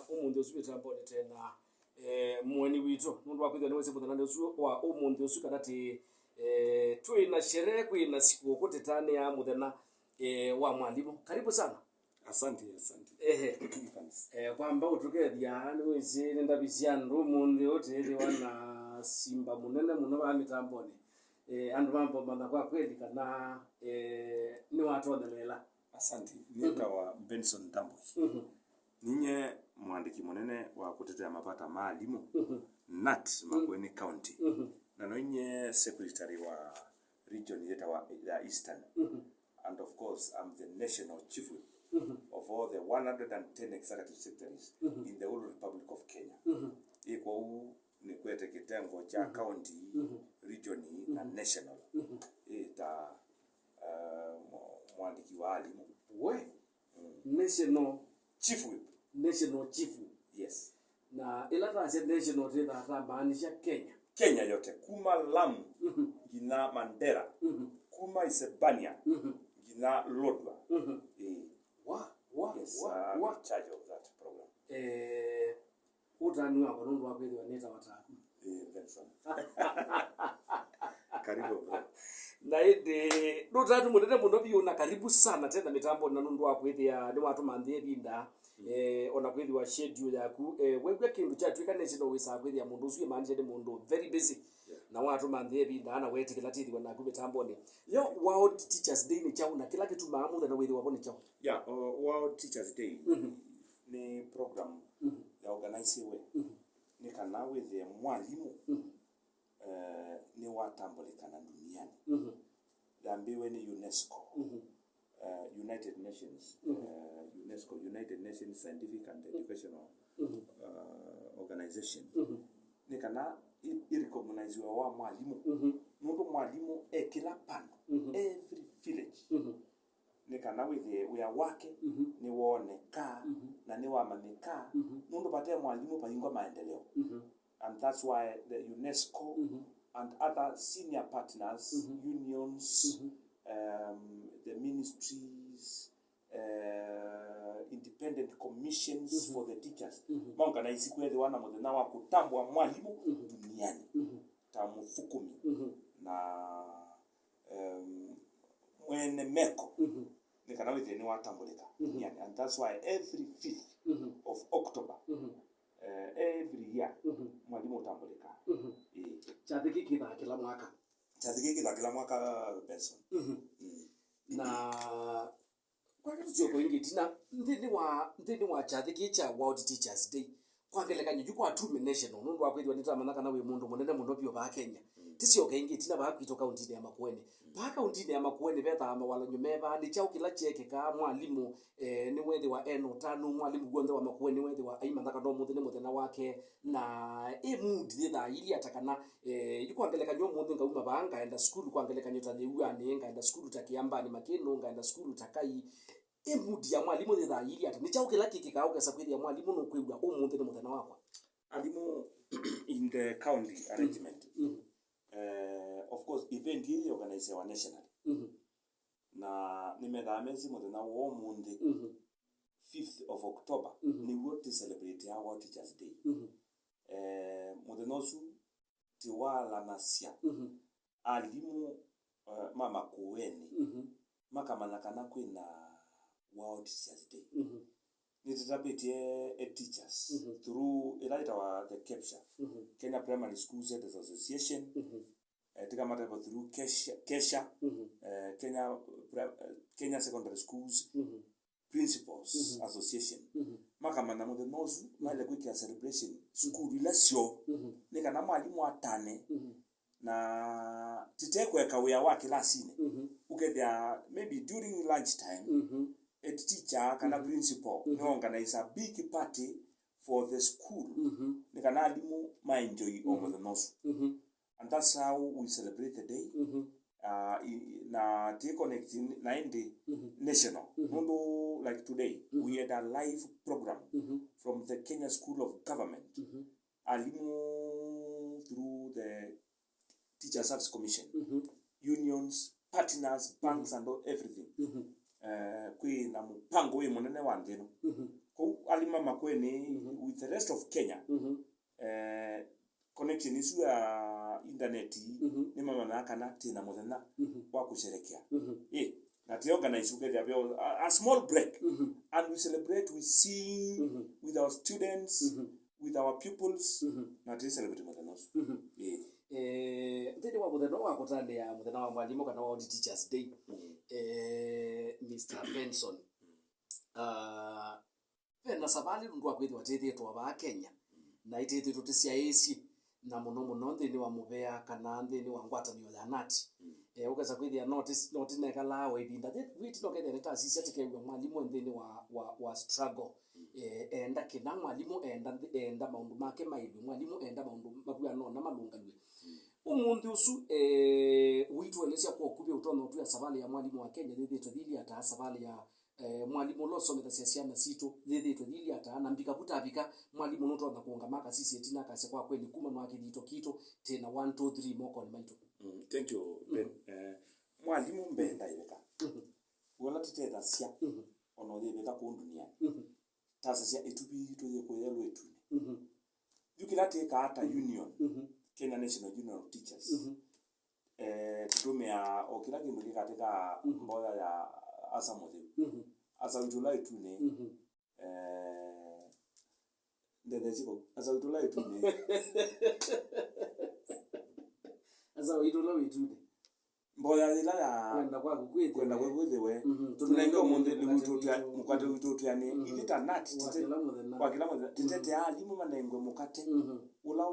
umuntu osubira mbone tena muweni wito mundu wakwithwa niwese muthana niusu wa umuntu osu kana ti twina sherehe kwina siku kote tane ya muthana wa mwalimu. Karibu sana. Asante. Kwamba utukethia niwese ndabisia ndumundu oteli wana simba munene muno ba mitambone andu mambo mana kwa kweli kana ni watu wadelela. Asante. Nitawa Benson Ndambuki. Ninye mwandiki munene wa kutetea mapata maalimu Nthi Makueni County. Na ninye secretary wa region yeta ya Eastern. And of course I'm the national chief of all the 110 executive secretaries in the whole Republic of Kenya. Iko ni kwete kitengo cha county, region na national. Ita mwandiki wa alimu. National chief whip. National chief. Yes. Na ilata ase national tena atamaanisha Kenya. Kenya yote. Kuma, Lamu, Gina, Mandera. Kuma Isebania. Gina, Lodwa. Yes, I'm in charge of that program. Utani wako nundu wakweli waneta watatu. Benson. Karibu bro. Na ide nutatu munene muno biona karibu sana tena mitambo na nundu wakweli ya ni watu mandhe binda ona kweli wa schedule yaku wegwe kindu cha twika national wisa kweli ya mundu usu imanje de mundu very busy. Na watu mandhe binda ana wete kila tidi wana kube tambone. Yo World Teachers Day ni chao na kila kitu maamu na wewe wabone chao. World Teachers Day ni program ya organize we. Ni kana with the mwalimu ni watambulikana duniani. Yambiwe ni UNESCO. United Nations UNESCO, United Nations Scientific and Educational Organization. Ni kana irecognize wa mwalimu. Mundu mwalimu kila pano, every village. Ni kana we are working ni woneka na ni wamameka. Mundu pate mwalimu payingo maendeleo. And that's why the UNESCO and other senior partners, unions, the ministries, independent commissions for the teachers. Monga na isiku yede wana modena wa kutambwa mwalimu duniani. Tamu fukumi. Na mwene meko. Ni kana wite ni watambulika duniani. And that's why every 5th of October, every year, mwalimu utambulika. Chathiki kila mwaka. Kila mwaka Benson. Na kwa kitu choko ingi tina ndini wa chathiki cha World Teachers Day. Kwa ngeleka nyuko atume national nundu wakwithwa nitamanaka na we mundu munene muno bio ba Kenya. Tisi okengi tina ba kwito county ya Makueni. Ba county ya Makueni betha amawala nyumeba ni chao kila cheke ka mwalimu ni wethi wa N5 mwalimu gwonde wa Makueni wethi wa aimanaka no muthine muthena wake na mood thitha ili atakana yukwangeleka nyo mundu ngauma banga enda school kwangeleka nyota nyeuga ni ngaenda school takiamba ni makeno ngaenda school takai mood ya mwalimu thitha ili ata ni chao kila kiki ka ukesa kwithia mwalimu no kwigwa umunthi ni muthena wakwa alimu in the county arrangement. Of course event hii organize wa national. Na nimedhamezi muthena wo mundi 5th of October ni wote celebrate our World Teachers Day. Muthena osu tiwala nasia alimu mama kuweni makamanakana kwina World Teachers Day. Nitatabetie teachers through the capture Kenya Primary Schools Association. Tikamata through Kesha, Kenya Secondary Schools Principals Association. Makamana mo the nozu male kwiki celebration school ilasio nika na mwalimu atane na titekwe kawea wake lasine. Ukethia maybe during lunch time a teacher kana principal no organize a big party for the school. Nika na alimu ma enjoy over the nozu. And that's how we celebrate the day. Na connecting 90 national. Like today, we had a live program from the Kenya School of Government. Alimu through the Teacher Service Commission, unions, partners, banks, and everything. Kwe na mupango we monene wandeno. ko alima makweni with the rest of Kenya connection isu ya internet ni mama na kana tena modena wa kusherekea na to organize together a small break and we celebrate, we sing with our students with our pupils na to celebrate modena Nthi wa muthenya wa kutania muthenya wa mwalimu kana wa teachers day Mr. Benson na sabali ndu akwithwa tithitwa ba Kenya na itithitwa tisia esi na muno nthi ni wa Muveani kana nthi ni wa ngwatanio ya nati ukaza kwithia notice na kala wa ibinda witi no kethe ta sisi atikewa mwalimu nthi ni wa struggle enda kina mwalimu enda maundu make maidu mwalimu enda maundu mabuya no na malungalwe umuntu usu witu elesia kwa kubia utono tu ya sabali ya mwalimu wa Kenya thithitwa thili ata sabali ya mwalimu losomeza siasiana sito thithitwa thili ata na mbika kutabika mwalimu no tona kuongamaka sisi etina kase kwa kweli kuma no akithito kito tena 1 2 3 moko ni maito. Thank you Ben. Mwalimu mbenda ibeka wala titeta sia ono ibeka ku dunia tasa sia etubi to ye ko yelo etuni yukilate ka ata union Kenya National Union of Teachers tutumia okila kindu kikatika mboya ya asamode asa utula etuni ndeziko asa utula etuni asa uitula etuni mboya ila ya kwenda kwa kuwewe tunaingia munde ni mutotya mukate utotyane ilita nat kwa kila mmoja tete alimu manengwe mukate ula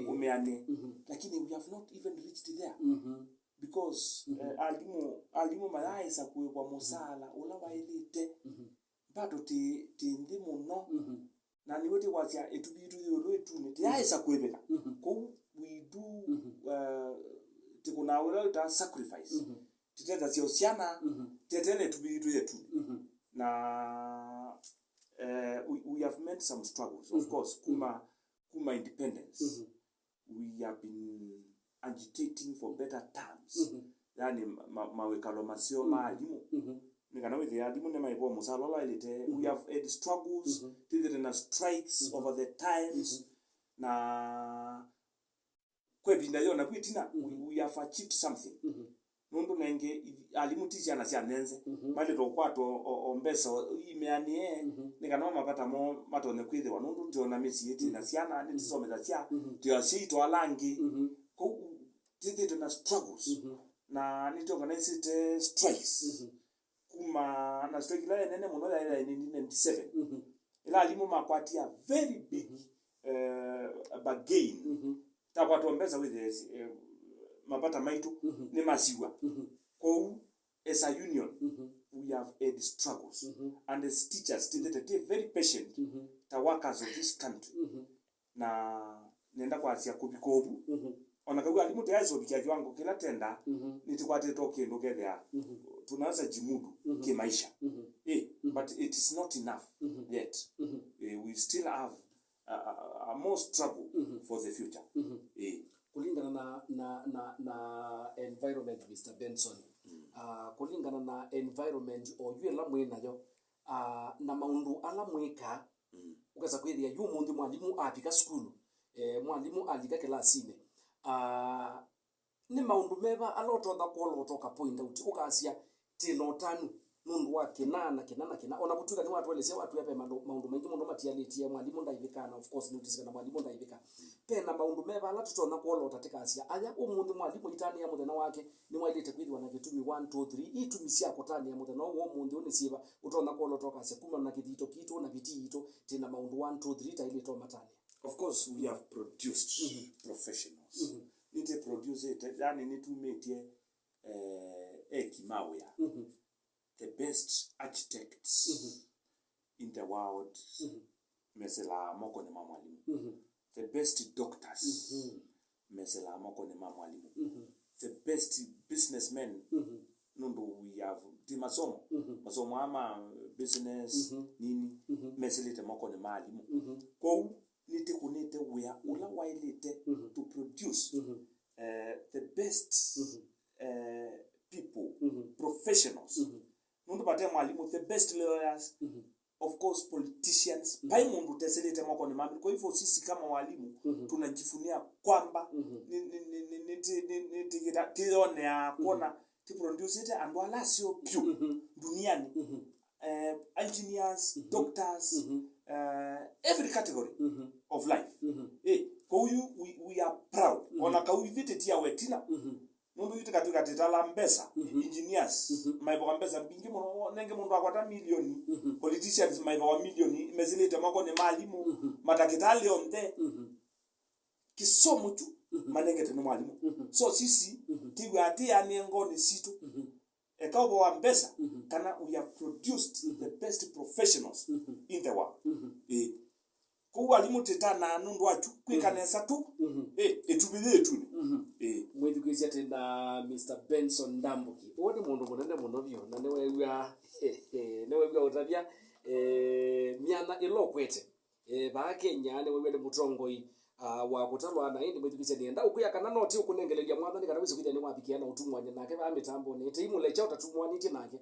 umeane lakini we have not even reached there because alimu malaisa kwa musala ula wailite bado ti ndi muno na ni wote wacha etubitu yoro etuni ti yaisa kuebeka ko we do tikuna wala ta sacrifice titeza sio siana tetele tubitu yetu na we have made some struggles of course Kuma independence we have been agitating for better terms yani mawekalo masio maalimu nikana with alimu ne maibo musalola ilite we have had struggles titena strikes over the times na kwebinda yona kwitina we have achieved something nundu nenge alimutisha na sia nenze mali to kwato ombeso imeanie nikana mapata mo matone kwithe wanundu ndiona mesi yeti na siana ni tisomeza sia tio sito alangi ko tite na struggles na nito organize strikes Kuma na strike la nene muno ya 1997 ila alimu makwatia very big bargain takwatombeza with this mapata maitu ni masiwa ko as a union we have had struggles and as teachers they very patient the workers of this country na nenda kwa asia kubikobu onakawa alimu teazo bikia kiwango kila tenda nitikwate toke ndogethea tunaanza jimudu kimaisha but it is not enough yet we still have a more struggle for the future kulingana na environment Mr. Benson kulingana na environment oyue la mwinayo na maundu ala mweka ukaza kwithia yu mundi mwalimu afika skulu mwalimu alika classine ni maundu meba aloto da kuolotoka point out ukasia tinotanu nundu wa kinana ona kutuka ni watu walese watu yape maundu mengi muno matiality ya mwalimu ndaivika of course notice kana mwalimu ndaivika pena maundu meba ala tutona kuolota tikasia aya umundu mwalimu itani ya muthena wake ni wailite kwithwa na gitumi 1 2 3 itumisia kutani ya muthena wo mundu unisiba utona kuolotoka sia kuma na kithito kito na bitito tena maundu 1 2 3 taile to matani. Of course we have produced professionals nite produce it yani nitumete kimawea the best architects in the world mesela moko ni mwalimu the best doctors mesela moko ni mwalimu the best businessmen nundu we have masomo ama business nini meselite moko ni mwalimu ko nite kunite we are ula wailite to produce the best people professionals nundu pate mwalimu the best lawyers of course politicians pai mundu teselete mwako ni mami. Kwa hivyo sisi kama walimu tunajifunia kwamba tione ya kuona produce it and wala sio pure duniani. Engineers, doctors, every category of life. Kwa hiyo we are proud. Ona ka uvite tia wetina. Mundu yite katika tetala mbesa engineers maibo mbesa mbingi mo nenge mundu akwata milioni politicians maibo milioni mezilete mako ne malimu matakitali onde kisomo tu manenge teno malimu. So sisi tiwe ati anengo ni situ ekawo wa mbesa kana we have produced the best professionals in the world. Ko walimu tetana nundu achu kwikanesa tu etubile tu mwezi kwisia tena Mr. Benson Ndambuki odi mundu munene muno byo na newe utabia miana ilokwete ba Kenya newe mutongoi wa kutalwa na indi mwezi kwisia nienda ukuya kana noti ukunengelelia mwathani kana wizo kwithia ni wabikiana utumwanya nake ba mitambo ni tiimule cha utatumwani ti nake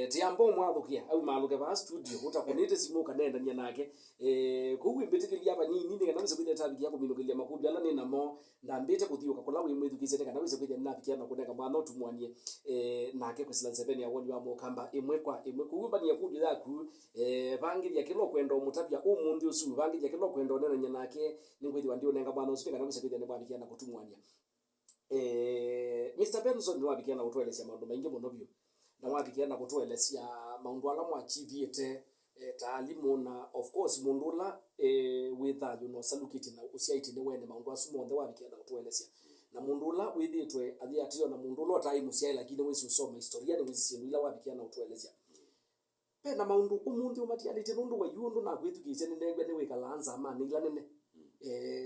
tiambo mwathukia au maluke ba studio utakunite simu kanenda nya nake kuwi mbitikilia ba nini kana wizo kwithia tabikia kuminukilia makubi ala ni namo ndambite kuthiuka kula wi mwezi kwisia kana wizo kwithia nabikiana kunenga mwana utumwanie nake kwesila 7 ya Woni wa Mukamba imwe kwa imwe kuwimba ni akubi yaku bangiria kilo kwendo mutabia umundi usu bangiria kilo kwendo nena nya nake ni ndio nenga bwana usifika na kusabithia ne bwana kiana kutumwania Mr. Benson ni wabikiana kutuelezea mambo mengi muno bio na wabikiana kutuelezea maundu ala mwachiviete taalimu na of course mundula witha salukiti na usiaiti ni wene maundu asumonde wabikiana kutuelezea na mundula withitwe athia atio na mundula time usiai lakini wisi usoma historia ni wisi sinula wabikiana kutuelezea pena maundu umundi umatialite nundu wa yundu na kwithukise ni negwe ni wikalanza amani ila nene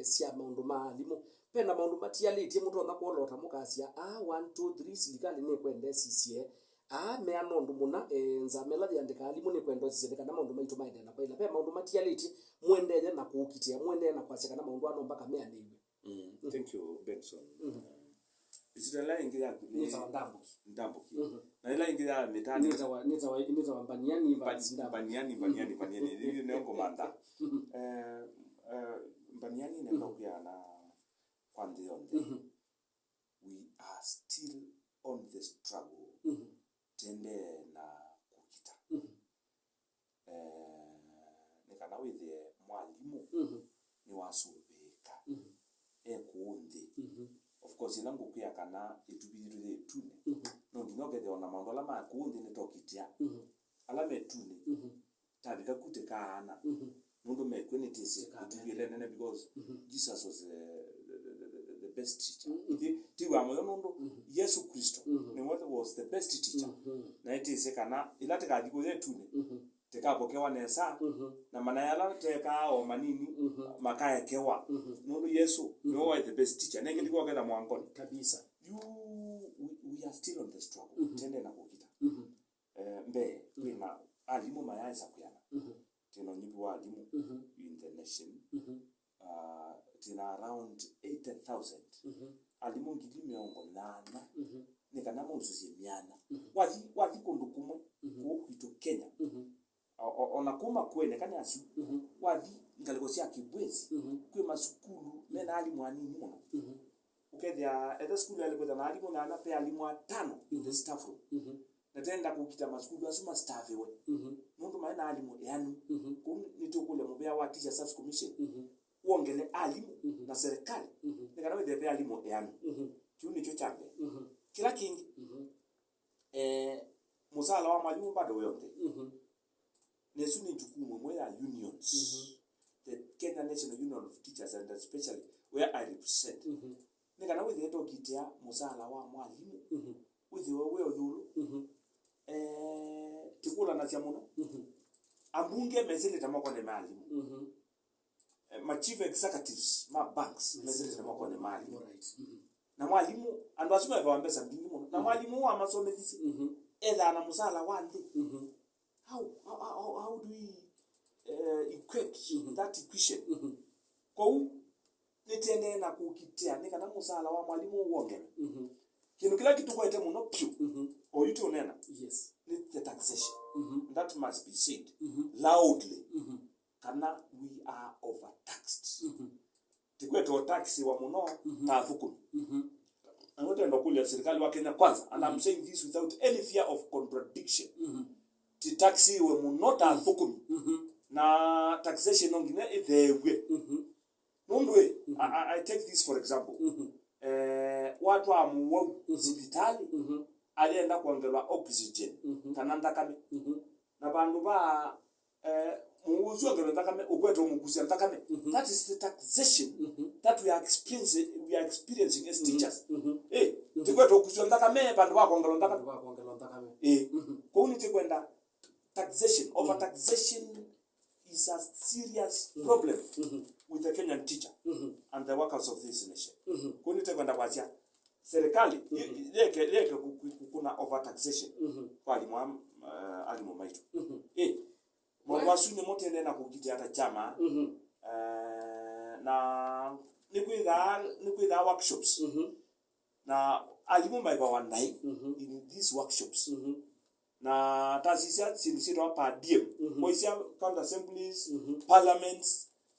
sia maundu maalimu pena maundu matialite mutu ona kuolota mukasia 1 2 3 silikali ne kwende sisie me anondu muna nzamela yandika alimu ne kwende sisie kana maundu maitu maende na kwaila pe maundu matialite muendeje na kuukitia muende na kwasika na maundu ano mpaka me aneiwe. Thank you Benson. Isitala ingira ni Ndambuki na ila ingira metani nitawa baniani ni nengo manda baniani ne ndokia na kwande onde we are still on the struggle tende na kukita nikana withe mwalimu ni wasubeka kuunde of course ilangu kuya kana itubirire tune no ndinogethe ona mandola ma kuunde ne tokitia ala metune tabika kutekana mundu mekweni tisi kutubirire nene because Jesus was the best teacher. Tiwa moyo mundu Yesu Kristo ni was the best teacher. Na itise kana ilateka dikole tune tekapokewa nesa na manayala teka o manini makaya kewa mundu Yesu no the best teacher nenge ndiko kenda mwangoni kabisa we are still on the struggle tende na kukita mbe wina alimu mayaisa kuyana tena nyibi wa alimu in the nation tena around 80,000 alimu ngili miongo nana nikana mususi miana wathi kundu kumwe kuito Kenya ona kuma kwene kana asu wathi ngaligosia kibwezi kwe masukulu mena alimu anini muno ukethia ethe school alikuwa na alimu na pe alimu 5 in the staff room natenda kukita masukulu asuma staff we mundu maana alimu yani nitokule mubea wa teacher service commission uongele alimu na serikali nikana wewe pe alimu yani kiuni cho chambe kila kingi musala wa mwalimu bado yote nesuni jukumu mwe ya unions the Kenya National Union of Teachers and especially where I represent nikana wewe ndo kitia musala wa mwalimu wewe oyulu tikula na chamuno ambunge mezele tamako ne mali ma chief executives ma banks mezele tamako ne mali na mwalimu ando asuma kwa mbesa mbingi muno na mwalimu wa masomethisi edha na musala wande how do we equate that equation kwa nitende na kukitia nikana musala wa mwalimu uongele kinu kila kitu kwa itemu no pyu o yuti unena Yes. need the taxation that must be said loudly kana we are overtaxed tikweto taxi wa muno ta thukumi anote ndo kulia serikali wa Kenya kwanza and I'm saying this without any fear of contradiction ti taxi we muno ta thukumi na taxation ngine ithewe nundwe I take this for example watu amuwa hospitali alienda kuongelwa oxygen kana ndakame na bandu ba muuzwa ngelo ndakame ukweto mukusia ndakame that is the taxation that we are experiencing as teachers tikweto kusia ndakame bandu ba kuongelo ndakame ko unite kwenda taxation over taxation is a serious problem with the Kenyan teacher and the workers of this nation. Kuni kwenda kwacha serikali leke kuna overtaxation kwa alimu maitu. Mwasunye mote nena kukiti hata chama na nikuidha workshops na alimu maiba wanai in these workshops na tasisia sinisito hapa diem moisia county assemblies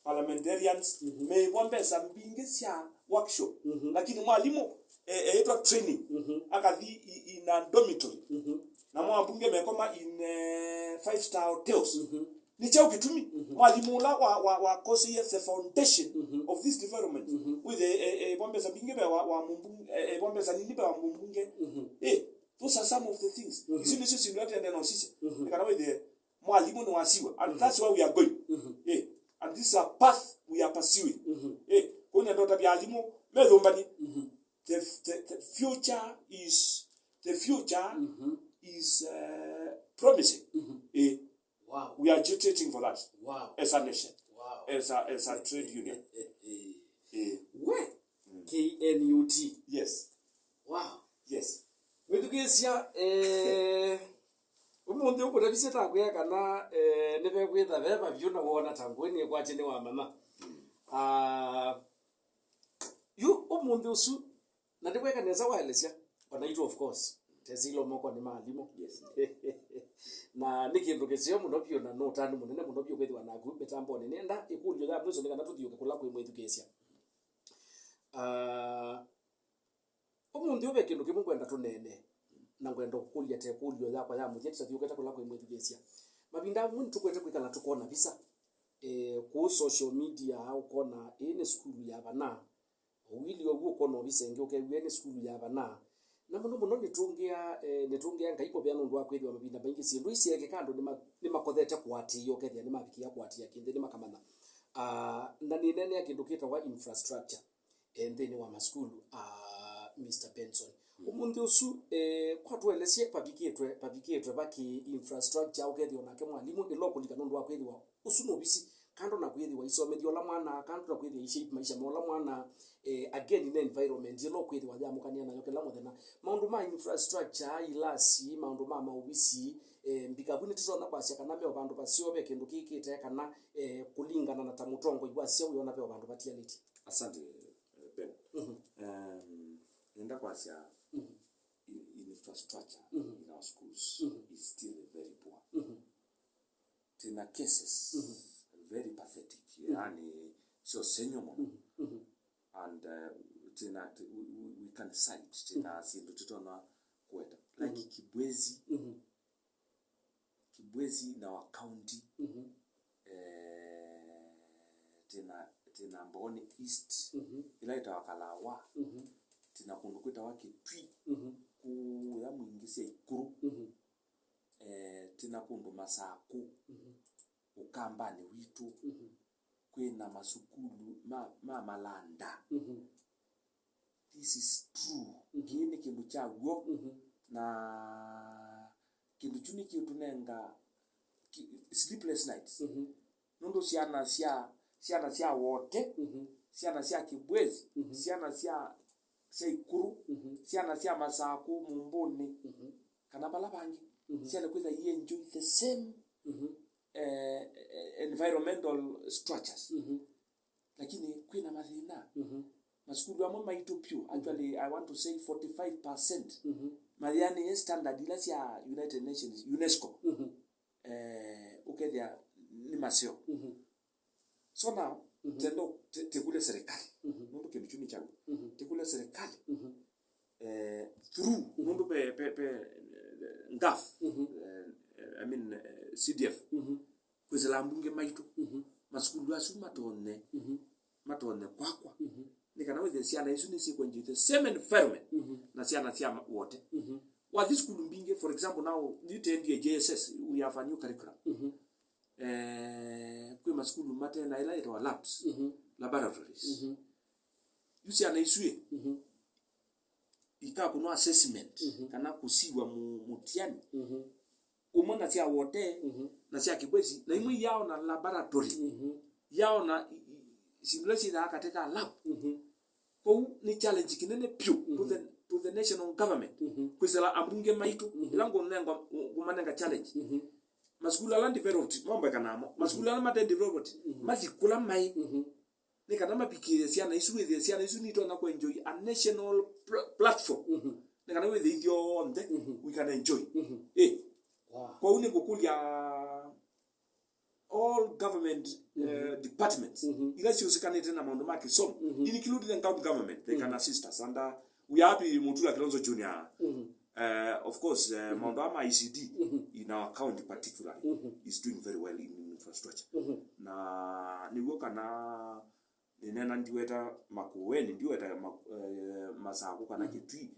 parliamentarians me wombesa mbingesia workshop lakini mwalimu aitwa training akathi in a dormitory na mwabunge mekoma in 5-star hotels ni chao kitumi mwalimu la wa course yes the foundation of this development with wombesa mbinge wa mumbunge wombesa nilibe wa mumbunge those are some of the things. Isi nisi simulate and sisi. Kana with mwalimu ni wasiwa and that's where we are going. And this is a path we are pursuing. Kwenye ndota bya alimu mezombani. The future is promising. Wow. We are agitating for that. Wow. As a nation. Wow. As a trade union. Where? KNUT. Yes. Wow. Yes. Wetugesia umuntu ukudabise takuya kana nebe kwetha beba byuna wona tangweni kwache ne wa mama you umuntu usu na ndikweka neza waelesia wanaitwa of course tezilo moko ni malimo. Yes. Na nikindu kesio muno pyo na no tani munene muno pyo kwetwa na group betambo ne nenda ikulyo ya mwezo ngana tuthiuke kula kwe mwetu kesia umuntu ube kindu kimu kwenda tunene na ngwenda kukulia te kulyo yakwa ya muthe tsathiuketa kula kwe mwetu kesia mabinda muntu tukwete kwikala tukona visa ku social media au kona ene school ya bana owili ogu kona bisenge okewe ene school ya bana na muno nitungia ngaiko bya nundu akwithwa mabinda baingi sindu isieke kando ni makothete kwati yo kethia ni mabikia kwati ya kinde ni makamana na ni nene akindukita wa infrastructure endeni wa maskulu Mr. Benson umuntu usu kwatwelesie papiketwe baki infrastructure ukethio nake mwalimu iloko likanundu akwithwa usu no bisi kando na kwithwa isomethio la mwana kando na kwithwa ishape maisha mola mwana again in environment ilo kwithwa yamukania nayo kila muthena maundu ma infrastructure ilasi maundu ma maubisi mbikabuni tizona kwasya kana me bandu basio be kindu kikite kana kulingana na tamutongo igwasya uyona pe bandu batiality. Asante Ben. Nenda kwasya infrastructure in our schools is still very poor. Tena cases very pathetic. Yani so senyomo and tena we can cite tena sindu tutona kweta like Kibwezi na wa county tena Mboni East ilaita wakalawa tena kundukwita wake twi ku ya mwingise ikuru tena kundu masaku Mukamba ni witu kwena masukulu malanda this is true kile kindu chago na kindu chuni kitunenga sleepless nights nundu siana sia wote siana sia Kibwezi siana sia ikuru siana sia masaku mumboni kana bala bangi siana kweza enjoy the same environmental structures lakini kwina mathina Maskulu amwe maitu pure. Actually, I want to say 45%. Mariani standard ilasi ya United Nations, UNESCO. Okay, they are nimasio. So now, tendo tekule serikali. Mundu kibichumi changu. Tekule serikali. Through mundu pe ngaf. I mean CDF. Kwezela mbunge maitu. Maskulu asu matone kwakwa. Nikana with the siana isu ni sequence the same environment. Na siana wote. What this could be, for example, now you tend to JSS, we have a new curriculum. Kwa school matter na ila ito labs, laboratories. You see an issue. Ika kuno assessment, kana kusiwa mutiani. Umona siya wote, na siya kibwezi, na imu yao na laboratory. Yao na simulation na katika lab. Kwa ni challenge kinene pure to the national government. Kwisela ambunge maitu ilango nenga kumanenga challenge. Maskula land developed mambo kanamo. Maskula land developed mazikula mai. Ni kana mapikire siana isu with siana isu nito na ko enjoy a national platform. Ni kana with your on we can enjoy. Kwa une gokulia all government departments. Ilasi usikanete na mambo ma Kisomo, including the county government, they can assist us. And we are happy Mutula Kilonzo Junior. Of course, Mandama ICD in our county particularly is doing very well in infrastructure. Na niwoka na nena ndiweta Muveani ndiweta masaku kana Nthi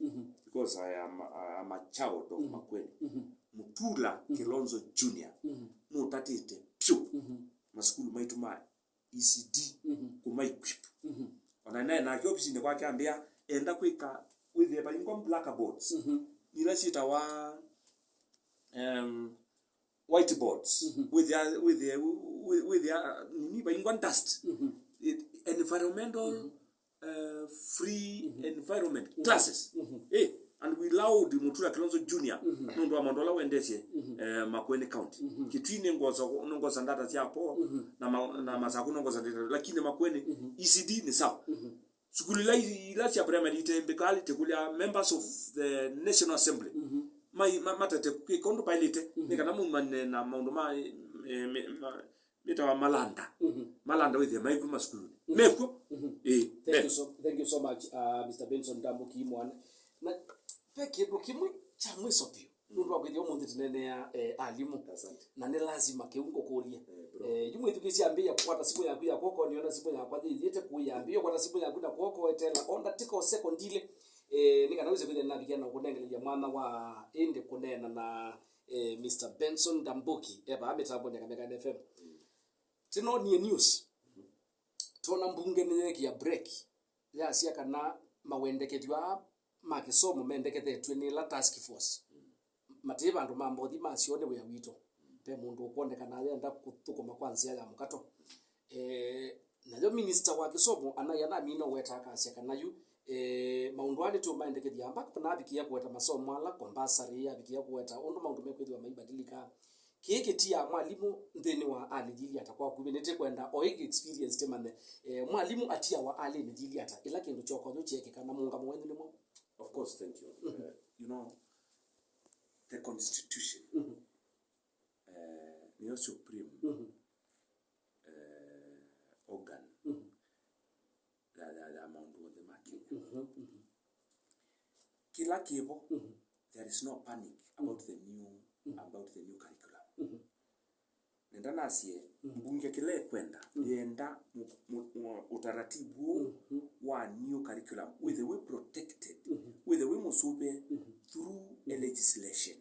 because I am a child of Muveani. Mutula Kilonzo Junior. Mutatite pure. Maskulu maitu ma ECD kuma equip. Ona na kiopisi ne kwa kiambia enda kwika with the baingwa blackboards. Nilasita wa whiteboards with the ni baingwa dust. Environmental free environment classes. And we allowed Mutula Kilonzo Junior ndo amandola wendeshe Muveani County. Kitwine ngoza ndata chapo na masaku ngoza ndata lakini Muveani ECD ni sawa. Sukulu ila ya primary tembekali tekulia members of the National Assembly. Matete kondo pilot nikana mumane na maundu mita wa malanda with the maiku maskulu. Meko Thank you so much Mr. Benson Ndambuki mwana. Na peke kimwe cha mwiso pio nundu akwithio mundu tinene ya alimu na ni lazima kiungo kulia jumwe tukisiambia kwata siku yaku ya koko niona siku ya kwa yete kuyambia kwata siku yaku na koko etela onda tiko secondile nikanaweze kwenda na bigana kunengelea mwana wa ende kunena na Mr. Benson Ndambuki eba ametambo nyakameka FM tino ni news tona mbunge nyeki ya break ya sia kana mawendeketwa Kisomo mendekethetwe ni la task force matiba ndo mambo thi masione we wito pe mundu ukondekana yenda kutukuma kwanzia ya mukato na yo minister wa Kisomo anayana mino weta kasia kanayu maundu ali tu maendekethia amba kuna abikia kuweta masomo ala compulsory ya abikia kuweta ondo maundu mekwithwa maibadilika kikitia mwalimu nthini wa alijili atakuwa kubinete kwenda oig experience temane mwalimu atia wa ali nijili ata ila kindu choko nyo cheke kana munga mwenye nimo. Of course, thank you. You know, the Constitution, the supreme organ, the amount of the market. Kila kibo, there is no panic about the new curriculum. Nenda nasie mbunge kile kwenda yenda utaratibu wa new curriculum with the way protected with the way musube through a legislation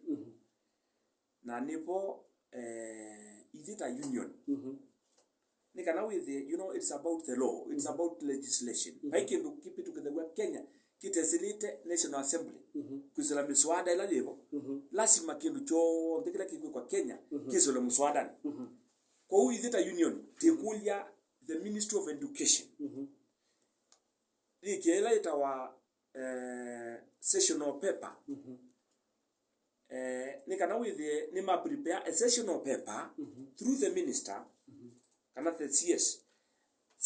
na nipo is it a union nikana with the, you know, it's about the law, it's about legislation. I can keep it together with Kenya kitesilite National Assembly kusela miswada ila lebo lazima kindu cho ndikila kiko kwa Kenya kisola miswada kwa hiyo is it a union tekulia the Ministry of Education ikiela itawa sessional paper nikana with the nima prepare a sessional paper through the minister kana the CS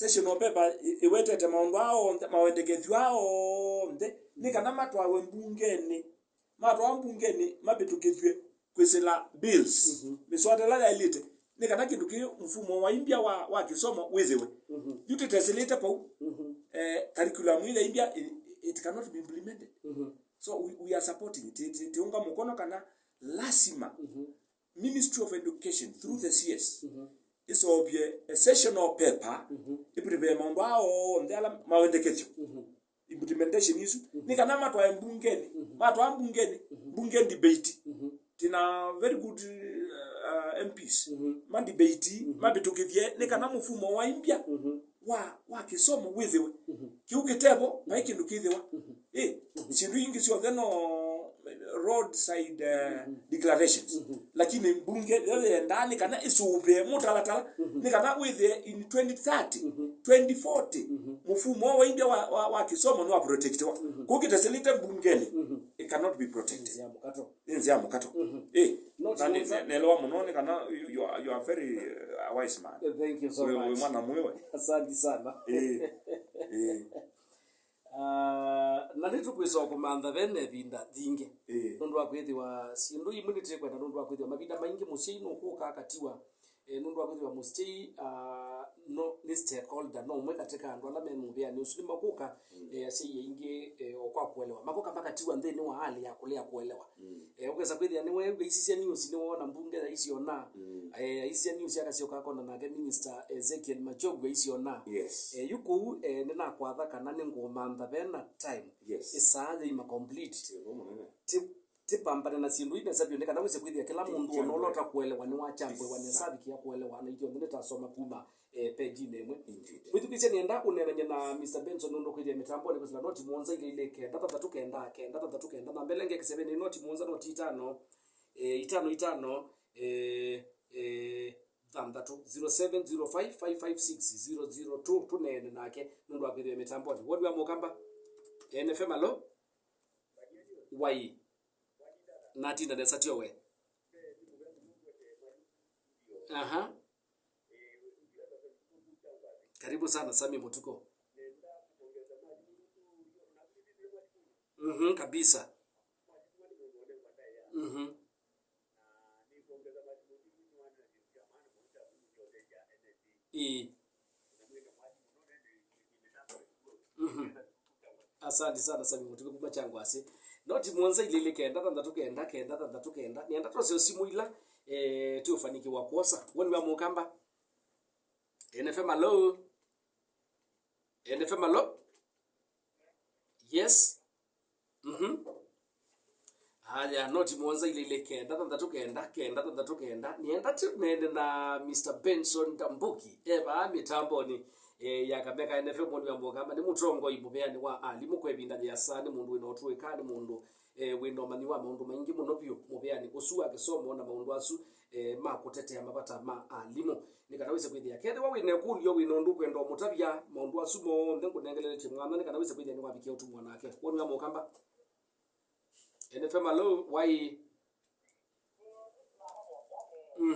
session paper iwetete maundu ao mawendekethio ao ni kana matwawe mbungeni mabitukithwe kwisila bills miswatela ya elite ni kana kindu ki mfumo wa India wa Kisomo wiziwe yuti tesilite pau curriculum ile India it cannot be implemented so we are supporting it tiunga mkono kana lasima Ministry of Education through the CS is obie a sessional paper iprepare mambo ao ndala mawendekethio implementation isu ni kana matwa mbungeni debate tina very good MPs man debate mabitukithie ni kana mfumo wa India wa Kisomo wiziwe kiukitebo na ikindu kithiwa sindu ingi sio theno roadside declarations lakini mbunge yale ndani kana isube mutalatala ni kana withe in 2030 2040 mfumo wa India wa Kisomo no protectwa kukitasilite bungeni it cannot be protected inzi amukato nelewa munone kana you are very wise man. Thank you so much. Mwana mwewe Asante sana. Na nitu kwiso kumanda bene binda thinge nundu akwithiwa sindu immunity kwenda nundu akwithiwa mabinda maingi musino kuka katiwa nundu akwithiwa mustay no ni stakeholder no mwe katika andu ala Muveani usulima kuka asiye ingi okwa kuelewa makoka makatiwa nthini wa hali ya kulea kuelewa ukeza kwithia ni wewe isisia news ni wona mbunge isiona isisia news akasioka kona na minister Ezekiel Machogu isiona yuku ni na kwatha kana ni ngomanda bena time isaje ima complete tipambana na sindu ine sabio nekana wese kwithia kila mundu onolota kuelewa ni wachambwe wanesabikia kuelewa na ityo ndeta soma kuma page nemwe withukise nienda unenanya na Mr Benson ndo kwithia mitambo ni kusila noti muonza ile kenda na mbele ngeke 7 noti muonza noti 5 tandatu 0705556002 tunene nake ndo akwithia mitambo ni wodi wa Mukamba NFM alo wai natinda desatio we karibu sana Sami Mutuko kabisa asante sana Sami Mutuko kuma changu ase noti muonza ile kenda nienda tose simu ila tu ufaniki wa kosa woni wa Mukamba NFM alo yes haya noti muonza ile kenda nienda tu nende na Mr Benson Ndambuki eba mitambo ni yakabeka NFM woni wa Mukamba ni mutrongo Muveani wa alimu kwebinda ya sani mundu inotuwe kani mundu wendo maniwa mundu maingi muno pio Muveani usuwa Kisomo na mundu asu makutetea mabata alimu nikanaweze kwithia kende wawine kulio winondu kwenda mutabya mundu asu mo ndengu nengelele chimwana nikanaweze kwithia ni wabikia utumwa nake woni wa Mukamba NFM alo wai Thank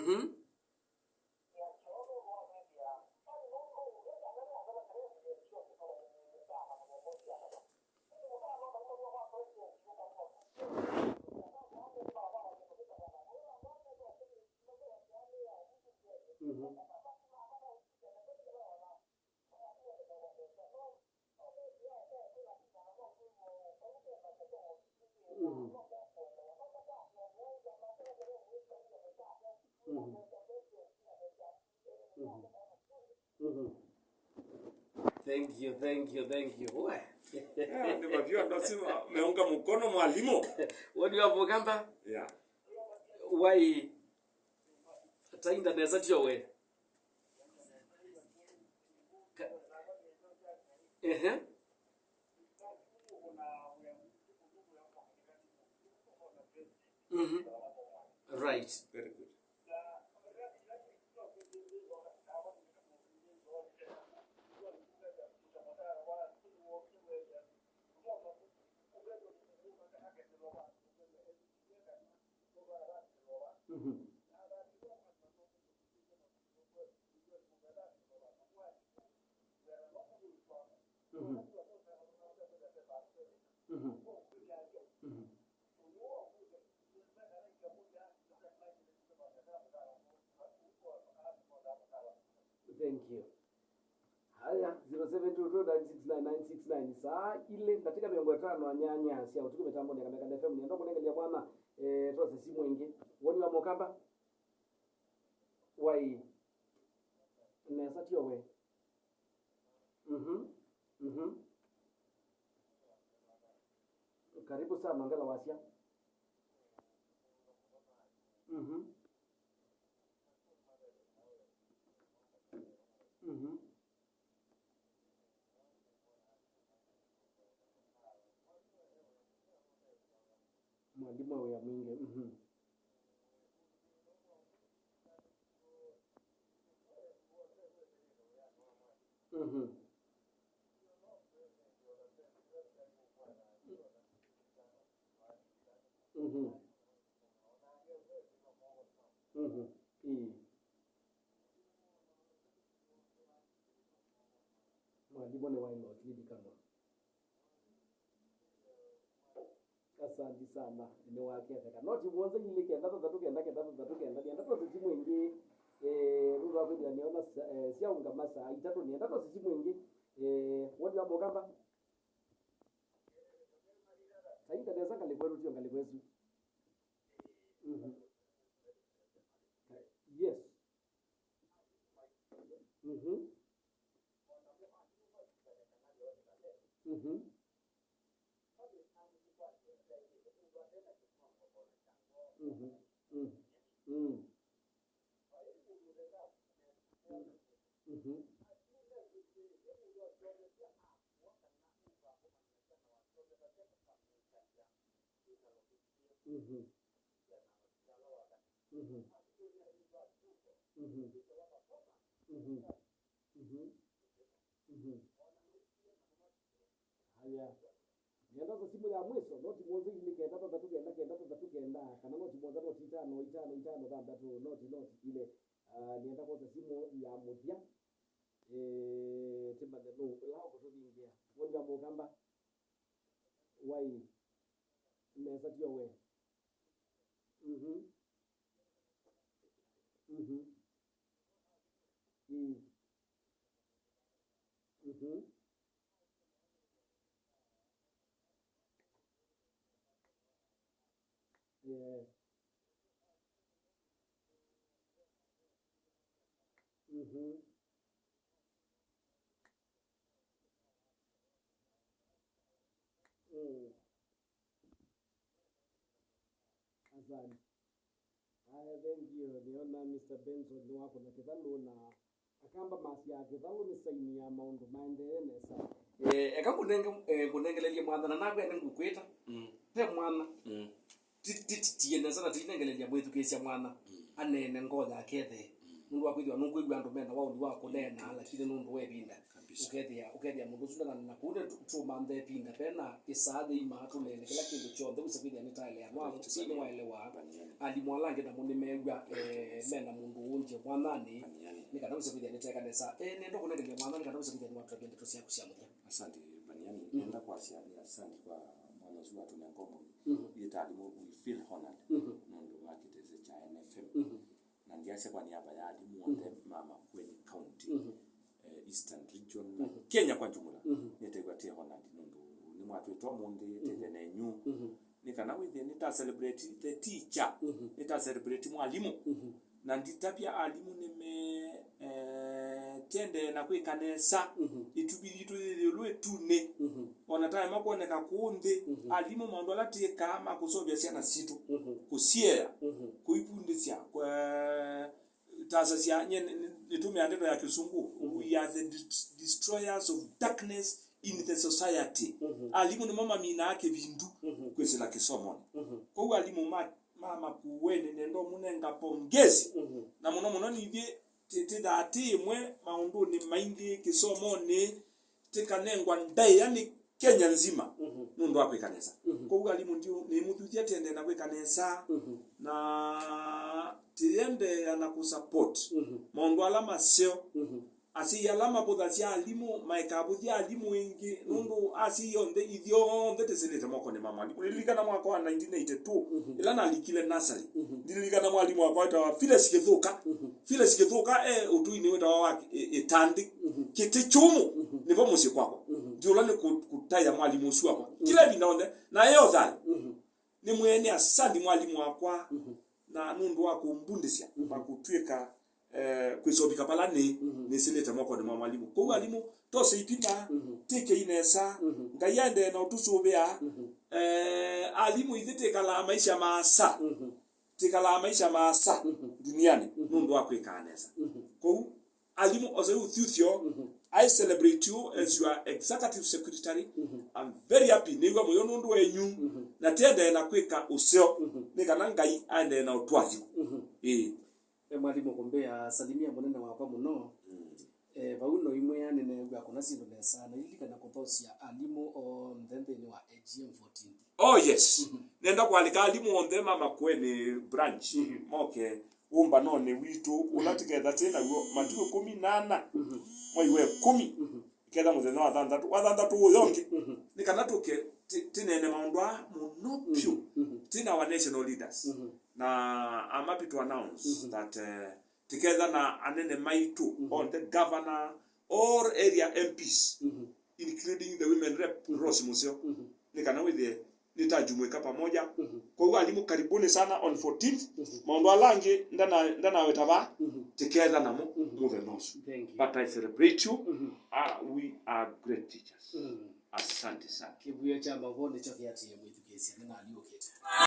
you. ndio mavyo ndo sima meunga mkono mwalimu wodi wa Mukamba wai tainda neza tio we right very good Thank you. Haya 0722969969 saa ile katika miongo 5 anyanya sia utukume tambo ni kameka FM ni ndo kunengelia bwana tose simu ingi woni wa Mukamba wai nesa tio we karibu sana ngala wasia mwalimu wa mingi mwalimu ni wine not lead kama asante sana ni wake ataka noti mwanzo ile kenda to simu ingi ruga hapo ndio niona sia unga masa itatu ni to simu ingi wodi wa Mukamba saida desa kale kwetu tio kale kwetu yes haya nenda kwa simu ya mwisho noti mwanzo ile kenda kana noti mwanzo noti 5 tatu noti ile nienda kwa simu ya moja tiba de no lao kwa ingia wodi wa Mukamba wai nesa tio we yeah asante haya thank you niona Mr. Benson ni wako na kidalo na akamba masi ya kidalo ni saini ya maundu maendeleo nesa kunengelelia mwana na nagwe ngukwita pe mwana titiye sana tinengelelia mwetu kesi mwana anene ngola akethe mundu wakwithwa nungwigwa andu mena wao ndi wako lena lakini nundu webinda ukethia mundu sunda na kude tu mande pinda pena isade imatu lene kila kindu chonde usikwithia ni tale ya mwa sini waelewa ali mwalange na mundu megwa mena mundu unje mwanani nikana usikwithia ni teka nesa nendo kunengelia mwana nikana usikwithia ni watu agende tosia kusiamukia asante baniani nenda kwa sia asante kwa mwana zuwa tunangomo yetali mo we feel honored mundu wakiteze cha NFM na ndiase kwa niaba ya alimu wote mama kwenye county Eastern region Kenya kwa jumla nitegwa tia honored mundu ni mwatu to mundu yeteze na nyu nikana withe nita celebrate the teacher nita celebrate mwalimu na nditapia alimu nime tende na kwikanesa itubiritu lwe tune ona time akoneka kuonde alimu mandola tika ama kusobya siana situ kusiera kuipundisya kwa tasa sia nitume andero ya Kisungu we are the destroyers of darkness in the society alimu ni mama mina yake bindu kwese la Kisomo kwa alimu mama kuwene nendo munenga pongezi na muno nivye tete dati mwe maundu ni maingi Kisomo ni tekanengwa ndai yani Kenya nzima nundu wako ikanesa kwa alimu ndio ni muthuthia tende na kwikanesa na tiende ana kusupport maundu alama sio asi alama bodha cia alimu maikabu cia alimu wengi nundu asi yonde ithio ndete selete moko ne mama ndilika na mwaka wa 1982 ila na alikile nasari ndilika na mwalimu wako ta Phyllis Kithuka utuini weta wake etandi kiti chumu nipo musi kwako ndiola ni kutaya mwalimu usu wako kila binaonde na yeo thali ni mwene asandi mwalimu wakwa na nundu wako mbundisia bakutweka kwisobika pala ni silete moko ni mwalimu ko mwalimu to seipita teke inesa ngayende na utusubea alimu ithite kala maisha maasa tikala maisha maasa duniani nundu wako ikanesa ko alimu ozo uthithio I celebrate you as your executive secretary. I'm very happy niwa moyo nundu wenyu na tende na kwika usio nikana ngai ande na utwathi mwalimu kumbea salimia munene wakwa muno bauno imwe yani ne gwa kuna sindu nesa na ilika na kuthosia alimu on theni wa AGM 14. Oh yes. Nenda kwalika alimu on them mama kweni branch moke umba none witu ulatiketha tena go matuko 18 mwiwe 10 ketha muthenya wa thanthatu uyongi nikana tuke tinene maundwa muno pyu tina wa national leaders na I'm happy to announce that together na anene maitu on the governor or area MPs including the women rep Rose Museo nikana with nitajumuika pamoja kwa hiyo alimu karibuni sana on 14th maondo alange ndana wetava together na move nos but I celebrate you we are great teachers asante sana kibuya cha mavone chokiati ya education na aliokete